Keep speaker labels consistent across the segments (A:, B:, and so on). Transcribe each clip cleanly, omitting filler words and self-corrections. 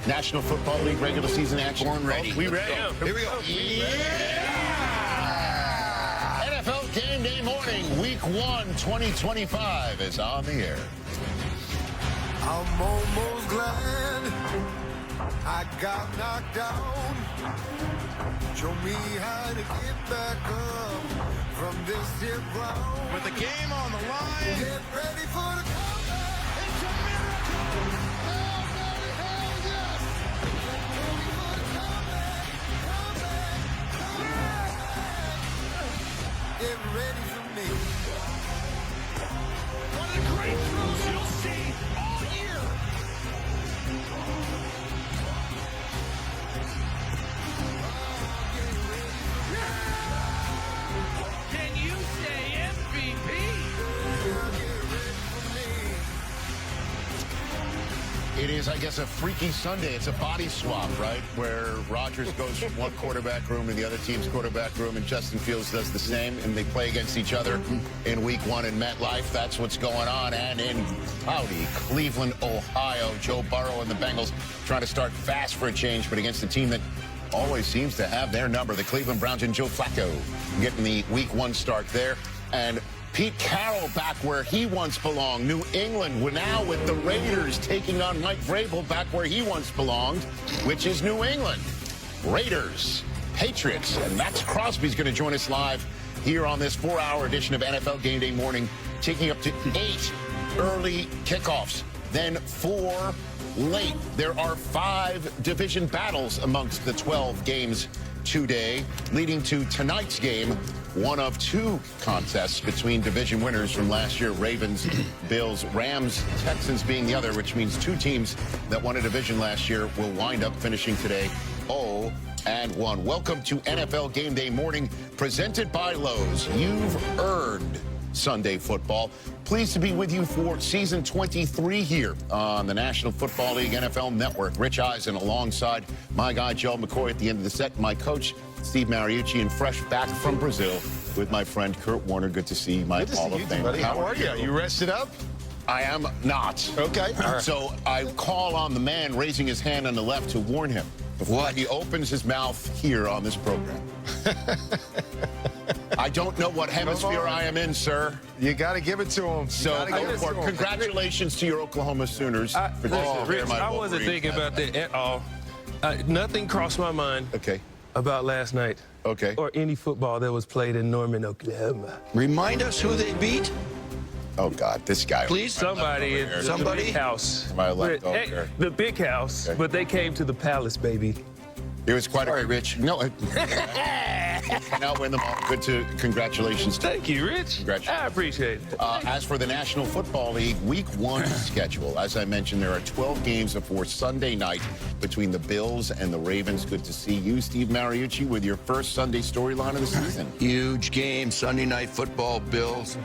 A: National Football League regular season action.
B: Born ready.
C: We ready?
B: Here we go.
A: NFL Game Day morning, Week 1, 2025 is on the air.
D: I'm almost glad I got knocked down. Show me how to get back up from this here ground.
B: With the game on the line.
D: Get ready for the comeback. It's a miracle. Hell, baby, hell yes. Ready for the comeback. Get ready for me.
C: One of the great throws you'll see all year. Can you say MVP?
A: It is, I guess, a freaky Sunday. It's a body swap, right? Where Rodgers goes from one quarterback room to the other team's quarterback room, and Justin Fields does the same, and they play against each other in Week 1 in MetLife. That's what's going on. And in howdy, Cleveland, Ohio, Joe Burrow and the Bengals trying to start fast for a change, but against a team that always seems to have their number. The Cleveland Browns and Joe Flacco getting the Week 1 start there. And Pete Carroll back where he once belonged. New England, we're now with the Raiders taking on Mike Vrabel back where he once belonged, which is New England. Raiders, Patriots, and Max Crosby's going to join us live here on this 4-hour edition of NFL Game Day morning, taking up to 8 early kickoffs, then 4 late. There are 5 division battles amongst the 12 games today, leading to tonight's game, one of 2 contests between division winners from last year, Ravens, Bills, Rams, Texans being the other, which means 2 teams that won a division last year will wind up finishing today 0-1. Welcome to NFL Game Day morning, presented by Lowe's. You've earned Sunday football. Pleased to be with you for season 23 here on the National Football League NFL Network. Rich Eisen alongside my guy Joe McCoy at the end of the set, my coach Steve Mariucci, and fresh back from Brazil with my friend Kurt Warner. Good to see my Hall of Fame.
C: How are you? You rested up?
A: I am not.
C: Okay. All right.
A: So I call on the man raising his hand on the left to warn him before he opens his mouth here on this program. I don't know what hemisphere I am in, sir.
C: You got to give it to him.
A: So go for it. Congratulations to your Oklahoma Sooners.
E: Listen, Rich, I wasn't thinking about that at all. Nothing crossed my mind about last night.
A: Okay.
E: Or any football that was played in Norman, Oklahoma.
B: Remind us who they beat.
A: Oh, God, this guy.
B: Please.
E: Somebody at the big house.
A: To my left over
E: Hey,
A: there.
E: the big house, but they came to the palace, baby.
A: It was quite a Rich. No, cannot win them all. Congratulations.
E: Thank you, Rich.
A: Congratulations.
E: I appreciate it.
A: As for the National Football League, Week 1 schedule, as I mentioned, there are 12 games before Sunday night between the Bills and the Ravens. Good to see you, Steve Mariucci, with your first Sunday storyline of the season.
B: Huge game, Sunday Night Football. Bills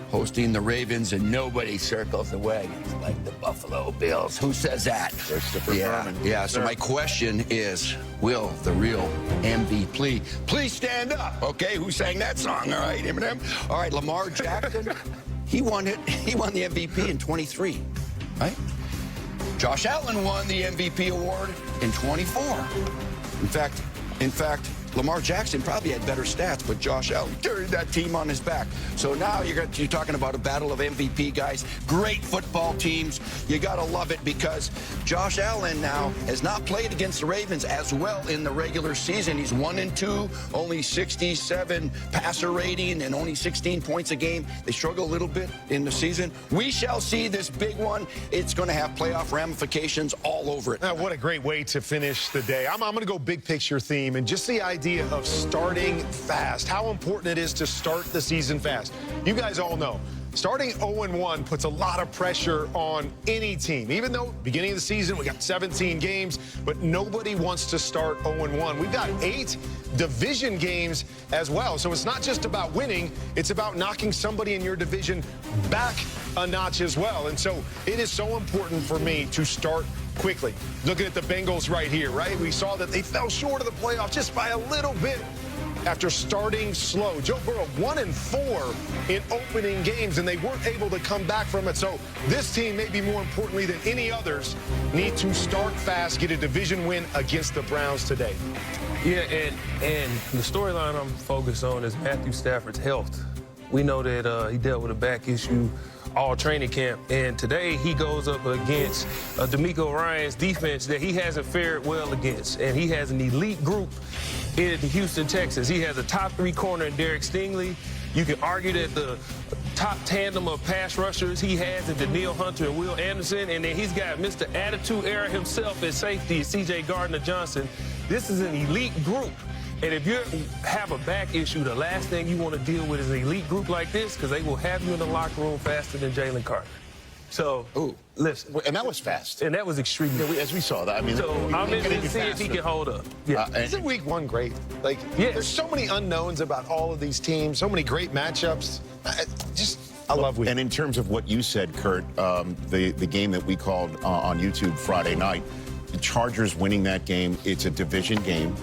B: hosting the Ravens, and nobody circles the wagons like the Buffalo Bills. Who says that?
A: Christopher Berman.
B: Yeah. So my question is, will the real MVP please stand up? Okay, who sang that song? All right, Eminem. All right, Lamar Jackson. He won it. He won the MVP in 23, right? Josh Allen won the MVP award in 24. In fact, Lamar Jackson probably had better stats, but Josh Allen carried that team on his back. So now you're talking about a battle of MVP guys, great football teams. You got to love it because Josh Allen now has not played against the Ravens as well in the regular season. He's 1-2, only 67 passer rating and only 16 points a game. They struggle a little bit in the season. We shall see this big one. It's going to have playoff ramifications all over it.
C: Now, what a great way to finish the day. I'm going to go big picture theme and just the idea of starting fast, how important it is to start the season fast. You guys all know, starting 0-1 puts a lot of pressure on any team. Even though beginning of the season, we got 17 games, but nobody wants to start 0-1. We've got 8 division games as well. So it's not just about winning, it's about knocking somebody in your division back a notch as well. And so it is so important for me to start quickly. Looking at the Bengals right here, right? We saw that they fell short of the playoffs just by a little bit. after starting slow. Joe Burrow 1-4 in opening games, and they weren't able to come back from it. So this team, maybe more importantly than any others, need to start fast, get a division win against the Browns today.
E: Yeah, and the storyline I'm focused on is Matthew Stafford's health. We know that he dealt with a back issue all training camp, and today he goes up against DeMeco Ryans' defense that he hasn't fared well against, and he has an elite group in Houston, Texas. He has a top 3 corner in Derek Stingley. You can argue that the top tandem of pass rushers he has in Danielle Hunter and Will Anderson, and then he's got Mr. Attitude Era himself at safety, C.J. Gardner-Johnson. This is an elite group. And if you have a back issue, the last thing you want to deal with is an elite group like this, because they will have you in the locker room faster than Jalen Carter. So, listen.
A: And that was fast.
E: And that was extremely fast.
A: As we saw that. I mean,
E: so I'm interested to see if he can hold up. Yeah.
C: Isn't week 1 great? Like, there's so many unknowns about all of these teams, so many great matchups. I love week.
A: And in terms of what you said, Kurt, the game that we called on YouTube Friday night, the Chargers winning that game, it's a division game.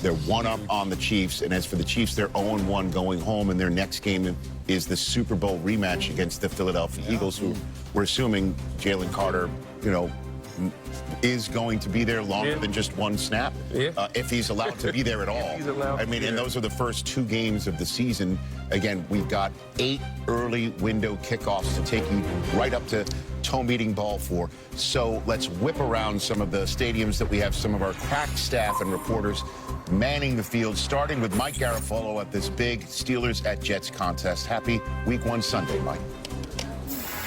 A: They're 1 up on the Chiefs, and as for the Chiefs, they're 0-1 going home, and their next game is the Super Bowl rematch against the Philadelphia Eagles, who we're assuming Jalen Carter, is going to be there longer than just 1 snap, if he's allowed to be there at all. I mean, and those are the first 2 games of the season. Again, we've got 8 early window kickoffs to take you right up to toe meeting ball for. So let's whip around some of the stadiums that we have some of our crack staff and reporters manning the field, starting with Mike Garafolo at this big Steelers at Jets contest. Happy Week 1 Sunday, Mike.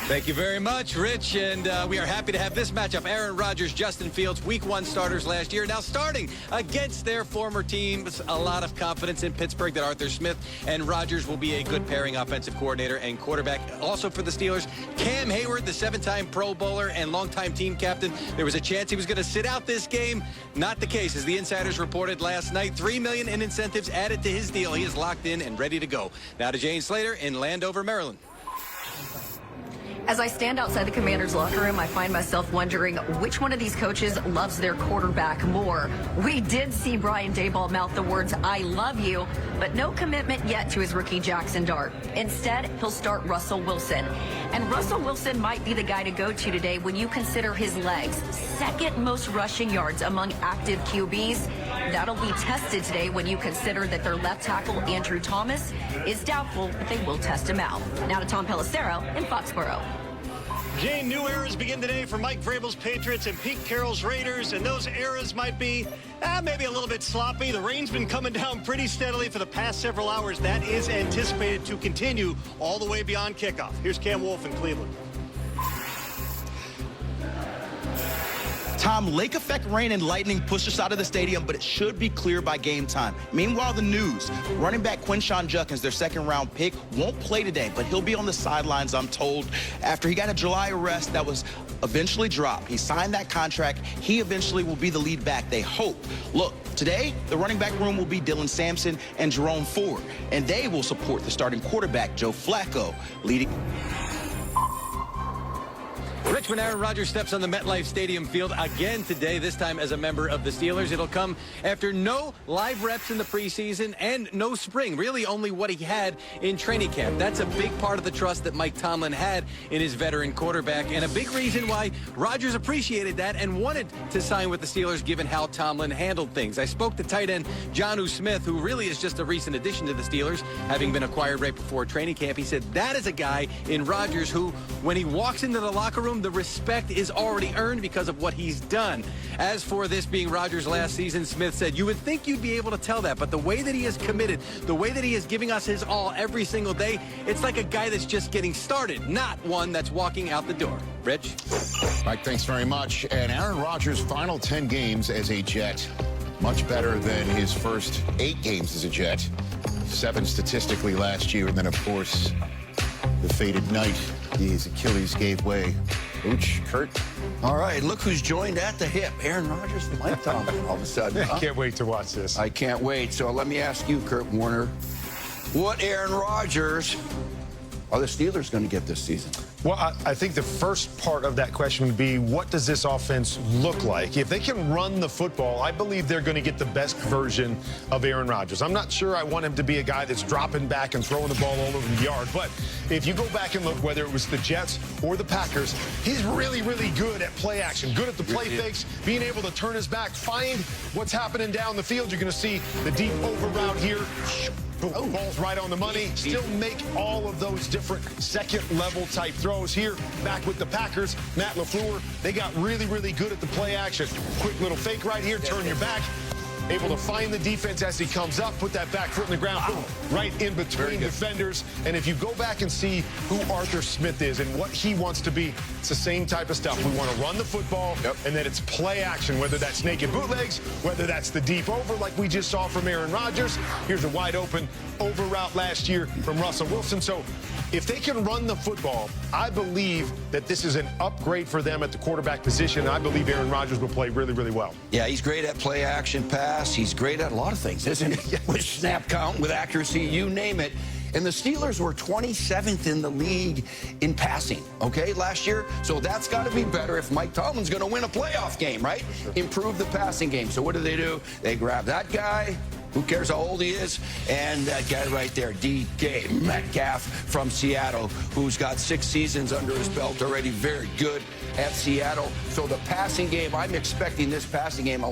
F: Thank you very much, Rich, and we are happy to have this matchup. Aaron Rodgers, Justin Fields, Week 1 starters last year, now starting against their former teams. A lot of confidence in Pittsburgh that Arthur Smith and Rodgers will be a good pairing offensive coordinator and quarterback. Also for the Steelers, Cam Hayward, the 7-time Pro Bowler and longtime team captain. There was a chance he was going to sit out this game. Not the case, as the insiders reported last night. $3 million in incentives added to his deal. He is locked in and ready to go. Now to Jane Slater in Landover, Maryland.
G: As I stand outside the Commanders' locker room, I find myself wondering which one of these coaches loves their quarterback more. We did see Brian Daboll mouth the words, "I love you," but no commitment yet to his rookie Jackson Dart. Instead, he'll start Russell Wilson. And Russell Wilson might be the guy to go to today when you consider his legs. 2nd most rushing yards among active QBs. That'll be tested today when you consider that their left tackle, Andrew Thomas, is doubtful, but they will test him out. Now to Tom Pelissero in Foxborough.
H: Jane, new eras begin today for Mike Vrabel's Patriots and Pete Carroll's Raiders, and those eras might be maybe a little bit sloppy. The rain's been coming down pretty steadily for the past several hours. That is anticipated to continue all the way beyond kickoff. Here's Cam Wolfe in Cleveland.
I: Tom, lake effect rain and lightning pushed us out of the stadium, but it should be clear by game time. Meanwhile, the news. Running back Quinshon Judkins, their 2nd-round pick, won't play today, but he'll be on the sidelines, I'm told, after he got a July arrest that was eventually dropped. He signed that contract. He eventually will be the lead back, they hope. Look, today, the running back room will be Dylan Sampson and Jerome Ford, and they will support the starting quarterback, Joe Flacco, leading.
F: Rich, when Aaron Rodgers steps on the MetLife Stadium field again today, this time as a member of the Steelers, it'll come after no live reps in the preseason and no spring, really only what he had in training camp. That's a big part of the trust that Mike Tomlin had in his veteran quarterback, and a big reason why Rodgers appreciated that and wanted to sign with the Steelers given how Tomlin handled things. I spoke to tight end Jonnu Smith, who really is just a recent addition to the Steelers, having been acquired right before training camp. He said that is a guy in Rodgers who, when he walks into the locker room, the respect is already earned because of what he's done. As for this being Rodgers' last season, Smith said, you would think you'd be able to tell that, but the way that he is committed, the way that he is giving us his all every single day, it's like a guy that's just getting started, not one that's walking out the door. Rich?
A: Mike, thanks very much. And Aaron Rodgers' final 10 games as a Jet, much better than his first 8 games as a Jet. 7 statistically last year, and then, of course, the fated night, his Achilles gave way. Ooch, Kurt.
B: All right, look who's joined at the hip. Aaron Rodgers and Mike Tomlin all of a sudden.
C: I can't wait to watch this.
B: I can't wait. So let me ask you, Kurt Warner, what Aaron Rodgers are the Steelers going to get this season?
C: Well, I think the first part of that question would be, what does this offense look like? If they can run the football, I believe they're going to get the best version of Aaron Rodgers. I'm not sure I want him to be a guy that's dropping back and throwing the ball all over the yard. But if you go back and look, whether it was the Jets or the Packers, he's really, really good at play action, good at the play fakes, being able to turn his back, find what's happening down the field. You're going to see the deep over route here. Boom, ball's right on the money. Still make all of those different second-level type throws here. Back with the Packers, Matt LaFleur, they got really, really good at the play action. Quick little fake right here, turn your back. Able to find the defense as he comes up, put that back foot in the ground, boom, right in between defenders. And if you go back and see who Arthur Smith is and what he wants to be, it's the same type of stuff. We want to run the football, and then it's play action, whether that's naked bootlegs, whether that's the deep over like we just saw from Aaron Rodgers. Here's a wide open over route last year from Russell Wilson. So if they can run the football, I believe that this is an upgrade for them at the quarterback position. I believe Aaron Rodgers will play really, really well.
B: Yeah, he's great at play action pass. He's great at a lot of things, isn't he? With snap count, with accuracy, you name it. And the Steelers were 27th in the league in passing, okay, last year. So that's got to be better if Mike Tomlin's going to win a playoff game, right? Improve the passing game. So what do? They grab that guy. Who cares how old he is? And that guy right there, DK Metcalf from Seattle, who's got 6 seasons under his belt already. Very good at Seattle. So the passing game, I'm expecting this passing game.